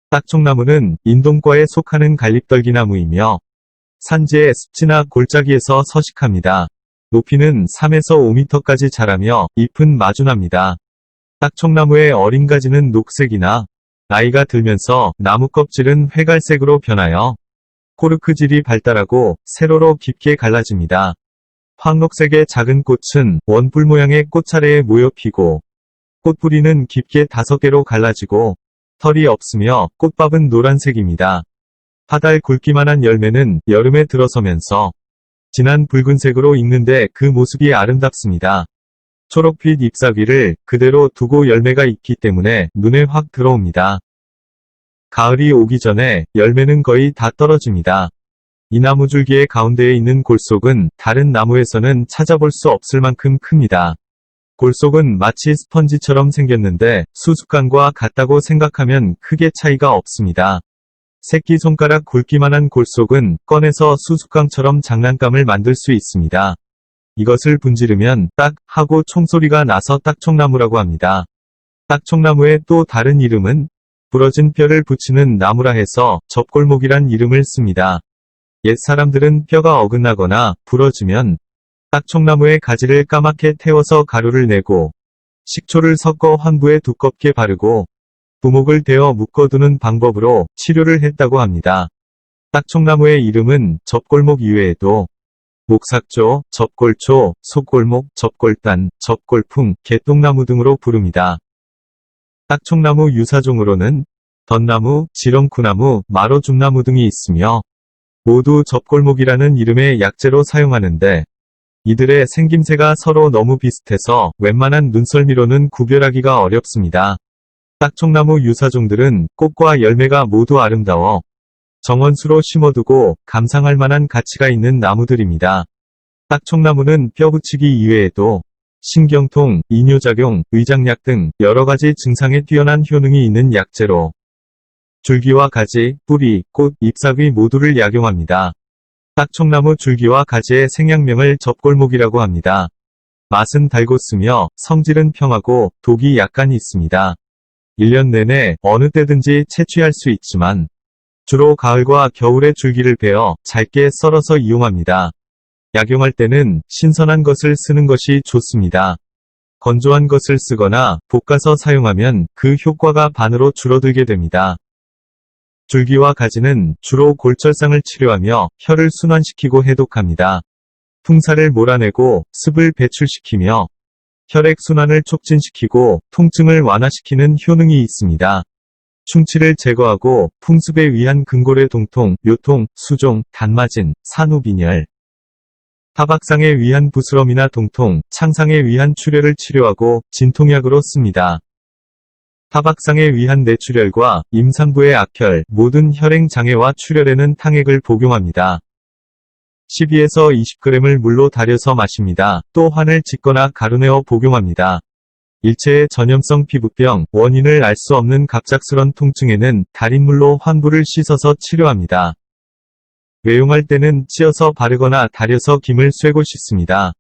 딱총나무는 인동과에 속하는 갈립떨기나무이며 산지의 습지나 골짜기에서 서식합니다. 높이는 3에서 5m까지 자라며 잎은 마주납니다. 딱총나무의 어린 가지는 녹색이나 나이가 들면서 나무 껍질은 회갈색으로 변하여 코르크질이 발달하고 세로로 깊게 갈라집니다. 황록색의 작은 꽃은 원뿔 모양의 꽃차례에 모여 피고 꽃뿌리는 깊게 5개로 갈라지고 털이 없으며 꽃밥은 노란색입니다. 파달 굵기만한 열매는 여름에 들어서면서 진한 붉은색으로 익는데 그 모습이 아름답습니다. 초록빛 잎사귀를 그대로 두고 열매가 익기 때문에 눈에 확 들어옵니다. 가을이 오기 전에 열매는 거의 다 떨어집니다. 이 나무 줄기의 가운데에 있는 골속은 다른 나무에서는 찾아볼 수 없을 만큼 큽니다. 골속은 마치 스펀지처럼 생겼는데 수수깡과 같다고 생각하면 크게 차이가 없습니다. 새끼손가락 굵기만한 골속은 꺼내서 수수깡처럼 장난감을 만들 수 있습니다. 이것을 분지르면 딱 하고 총소리가 나서 딱총나무라고 합니다. 딱총나무의 또 다른 이름은 부러진 뼈를 붙이는 나무라 해서 접골목이란 이름을 씁니다. 옛 사람들은 뼈가 어긋나거나 부러지면 딱총나무의 가지를 까맣게 태워서 가루를 내고 식초를 섞어 환부에 두껍게 바르고 부목을 대어 묶어두는 방법으로 치료를 했다고 합니다. 딱총나무의 이름은 접골목 이외에도 목삭조, 접골초, 속골목, 접골단, 접골풍, 개똥나무 등으로 부릅니다. 딱총나무 유사종으로는 덧나무, 지렁쿠나무, 마로줌나무 등이 있으며 모두 접골목이라는 이름의 약재로 사용하는데 이들의 생김새가 서로 너무 비슷해서 웬만한 눈썰미로는 구별하기가 어렵습니다. 딱총나무 유사종들은 꽃과 열매가 모두 아름다워 정원수로 심어두고 감상할 만한 가치가 있는 나무들입니다. 딱총나무는 뼈붙이기 이외에도 신경통, 이뇨작용, 위장약 등 여러가지 증상에 뛰어난 효능이 있는 약재로 줄기와 가지, 뿌리, 꽃, 잎사귀 모두를 약용합니다. 딱총나무 줄기와 가지의 생약명을 접골목이라고 합니다. 맛은 달고 쓰며 성질은 평하고 독이 약간 있습니다. 1년 내내 어느 때든지 채취할 수 있지만 주로 가을과 겨울에 줄기를 베어 잘게 썰어서 이용합니다. 약용할 때는 신선한 것을 쓰는 것이 좋습니다. 건조한 것을 쓰거나 볶아서 사용하면 그 효과가 반으로 줄어들게 됩니다. 줄기와 가지는 주로 골절상을 치료하며 혈을 순환시키고 해독합니다. 풍사를 몰아내고 습을 배출시키며 혈액순환을 촉진시키고 통증을 완화시키는 효능이 있습니다. 충치를 제거하고 풍습에 의한 근골의 동통, 요통, 수종, 단마진, 산후빈혈, 타박상에 의한 부스럼이나 동통, 창상에 의한 출혈을 치료하고 진통약으로 씁니다. 타박상에 의한 뇌출혈과 임산부의 악혈, 모든 혈행장애와 출혈에는 탕액을 복용합니다. 12에서 20g을 물로 달여서 마십니다. 또 환을 짓거나 가루내어 복용합니다. 일체의 전염성 피부병, 원인을 알 수 없는 갑작스런 통증에는 달인물로 환부를 씻어서 치료합니다. 외용할 때는 찧어서 바르거나 달여서 김을 쐬고 씻습니다.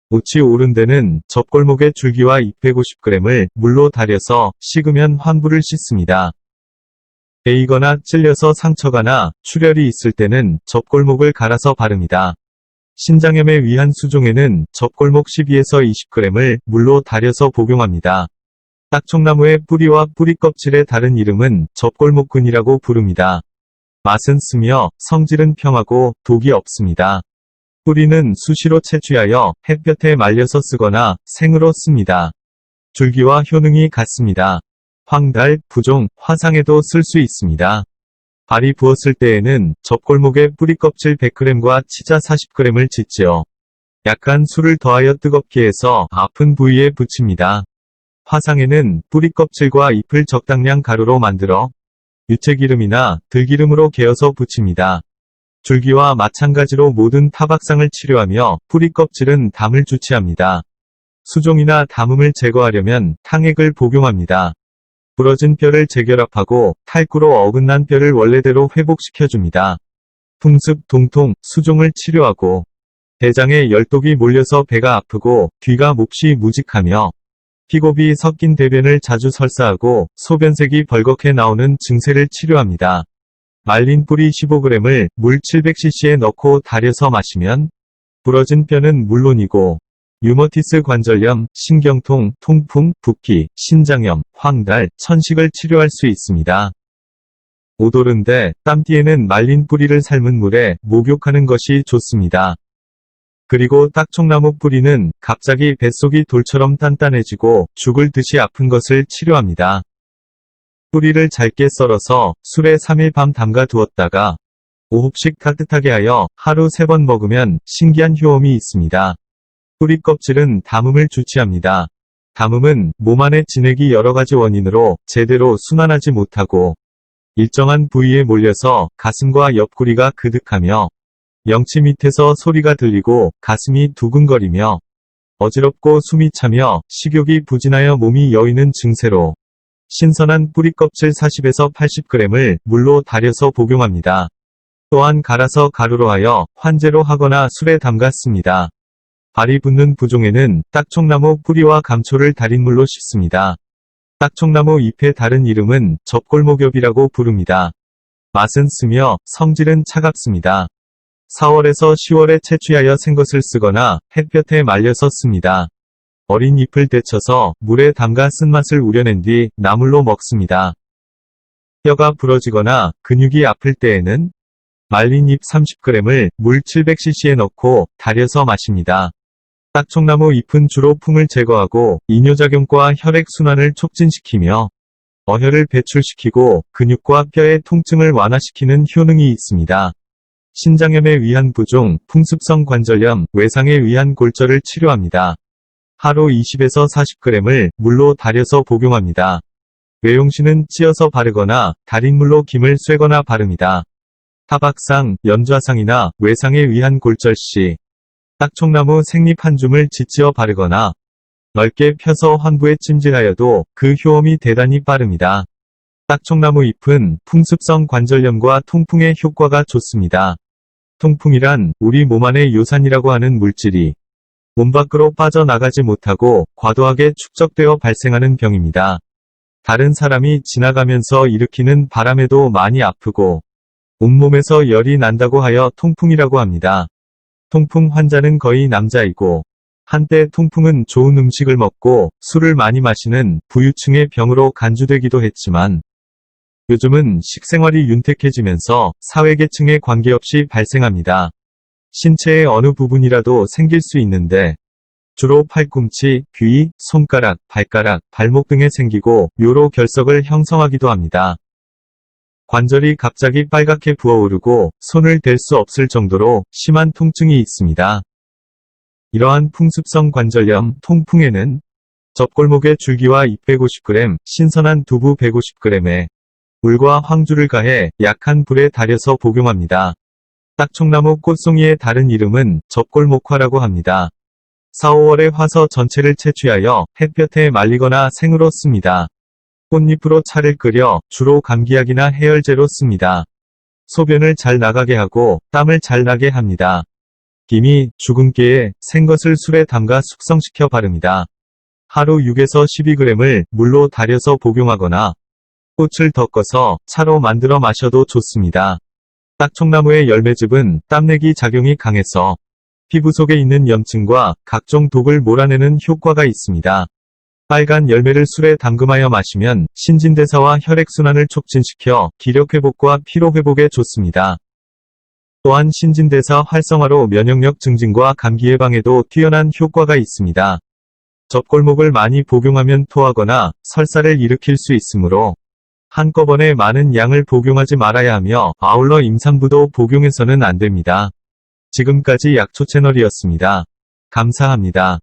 옷이 오른 데는 접골목의 줄기와 잎 150g을 물로 달여서 식으면 환부를 씻습니다. 베이거나 찔려서 상처가 나 출혈이 있을 때는 접골목을 갈아서 바릅니다. 신장염에 의한 수종에는 접골목 12에서 20g을 물로 달여서 복용합니다. 딱총나무의 뿌리와 뿌리 껍질의 다른 이름은 접골목근이라고 부릅니다. 맛은 쓰며 성질은 평하고 독이 없습니다. 뿌리는 수시로 채취하여 햇볕에 말려서 쓰거나 생으로 씁니다. 줄기와 효능이 같습니다. 황달, 부종, 화상에도 쓸 수 있습니다. 발이 부었을 때에는 접골목에 뿌리 껍질 100g과 치자 40g을 짓지어 약간 술을 더하여 뜨겁게 해서 아픈 부위에 붙입니다. 화상에는 뿌리 껍질과 잎을 적당량 가루로 만들어 유채기름이나 들기름으로 개어서 붙입니다. 줄기와 마찬가지로 모든 타박상을 치료하며 뿌리 껍질은 담을 주치합니다. 수종이나 담음을 제거하려면 탕액을 복용합니다. 부러진 뼈를 재결합하고 탈구로 어긋난 뼈를 원래대로 회복시켜줍니다. 풍습, 동통, 수종을 치료하고 대장에 열독이 몰려서 배가 아프고 귀가 몹시 무직하며 피고비 섞인 대변을 자주 설사하고 소변색이 벌겋게 나오는 증세를 치료합니다. 말린 뿌리 15g을 물 700cc에 넣고 달여서 마시면 부러진 뼈는 물론이고 류머티스 관절염, 신경통, 통풍, 붓기, 신장염, 황달, 천식을 치료할 수 있습니다. 오도른데 땀띠에는 말린 뿌리를 삶은 물에 목욕하는 것이 좋습니다. 그리고 딱총나무 뿌리는 갑자기 뱃속이 돌처럼 단단해지고 죽을 듯이 아픈 것을 치료합니다. 뿌리를 잘게 썰어서 술에 3일 밤 담가 두었다가 5흡씩 따뜻하게 하여 하루 3번 먹으면 신기한 효험이 있습니다. 뿌리 껍질은 담음을 주치합니다. 담음은 몸 안의 진액이 여러가지 원인으로 제대로 순환하지 못하고 일정한 부위에 몰려서 가슴과 옆구리가 그득하며 명치 밑에서 소리가 들리고 가슴이 두근거리며 어지럽고 숨이 차며 식욕이 부진하여 몸이 여이는 증세로 신선한 뿌리 껍질 40에서 80g을 물로 달여서 복용합니다. 또한 갈아서 가루로 하여 환제로 하거나 술에 담가 씁니다. 발이 붓는 부종에는 딱총나무 뿌리와 감초를 달인 물로 씻습니다. 딱총나무 잎의 다른 이름은 접골목엽이라고 부릅니다. 맛은 쓰며 성질은 차갑습니다. 4월에서 10월에 채취하여 생것을 쓰거나 햇볕에 말려서 씁니다. 어린 잎을 데쳐서 물에 담가 쓴맛을 우려낸 뒤 나물로 먹습니다. 뼈가 부러지거나 근육이 아플 때에는 말린 잎 30g을 물 700cc에 넣고 달여서 마십니다. 딱총나무 잎은 주로 풍을 제거하고 이뇨작용과 혈액순환을 촉진시키며 어혈을 배출시키고 근육과 뼈의 통증을 완화시키는 효능이 있습니다. 신장염에 의한 부종, 풍습성 관절염, 외상에 의한 골절을 치료합니다. 하루 20에서 40g을 물로 달여서 복용합니다. 외용신은 찧어서 바르거나 달인 물로 김을 쐬거나 바릅니다. 타박상, 연좌상이나 외상에 의한 골절 시 딱총나무 생잎 한 줌을 지지어 바르거나 넓게 펴서 환부에 찜질하여도 그 효험이 대단히 빠릅니다. 딱총나무 잎은 풍습성 관절염과 통풍에 효과가 좋습니다. 통풍이란 우리 몸 안의 요산이라고 하는 물질이 몸 밖으로 빠져나가지 못하고 과도하게 축적되어 발생하는 병입니다. 다른 사람이 지나가면서 일으키는 바람에도 많이 아프고 온몸에서 열이 난다고 하여 통풍이라고 합니다. 통풍 환자는 거의 남자이고 한때 통풍은 좋은 음식을 먹고 술을 많이 마시는 부유층의 병으로 간주되기도 했지만 요즘은 식생활이 윤택해지면서 사회계층에 관계없이 발생합니다. 신체의 어느 부분이라도 생길 수 있는데 주로 팔꿈치, 귀, 손가락, 발가락, 발목 등에 생기고 요로 결석을 형성하기도 합니다. 관절이 갑자기 빨갛게 부어오르고 손을 댈 수 없을 정도로 심한 통증이 있습니다. 이러한 풍습성 관절염, 통풍에는 접골목의 줄기와 잎 150g, 신선한 두부 150g에 물과 황주를 가해 약한 불에 달여서 복용합니다. 딱총나무 꽃송이의 다른 이름은 접골목화라고 합니다. 4, 5월에 화서 전체를 채취하여 햇볕에 말리거나 생으로 씁니다. 꽃잎으로 차를 끓여 주로 감기약이나 해열제로 씁니다. 소변을 잘 나가게 하고 땀을 잘 나게 합니다. 김이 죽은 깨에 생것을 술에 담가 숙성시켜 바릅니다. 하루 6에서 12g을 물로 달여서 복용하거나 꽃을 덮어서 차로 만들어 마셔도 좋습니다. 딱총나무의 열매즙은 땀내기 작용이 강해서 피부 속에 있는 염증과 각종 독을 몰아내는 효과가 있습니다. 빨간 열매를 술에 담금하여 마시면 신진대사와 혈액순환을 촉진시켜 기력회복과 피로회복에 좋습니다. 또한 신진대사 활성화로 면역력 증진과 감기 예방에도 뛰어난 효과가 있습니다. 접골목을 많이 복용하면 토하거나 설사를 일으킬 수 있으므로 한꺼번에 많은 양을 복용하지 말아야 하며 아울러 임산부도 복용해서는 안 됩니다. 지금까지 약초 채널이었습니다. 감사합니다.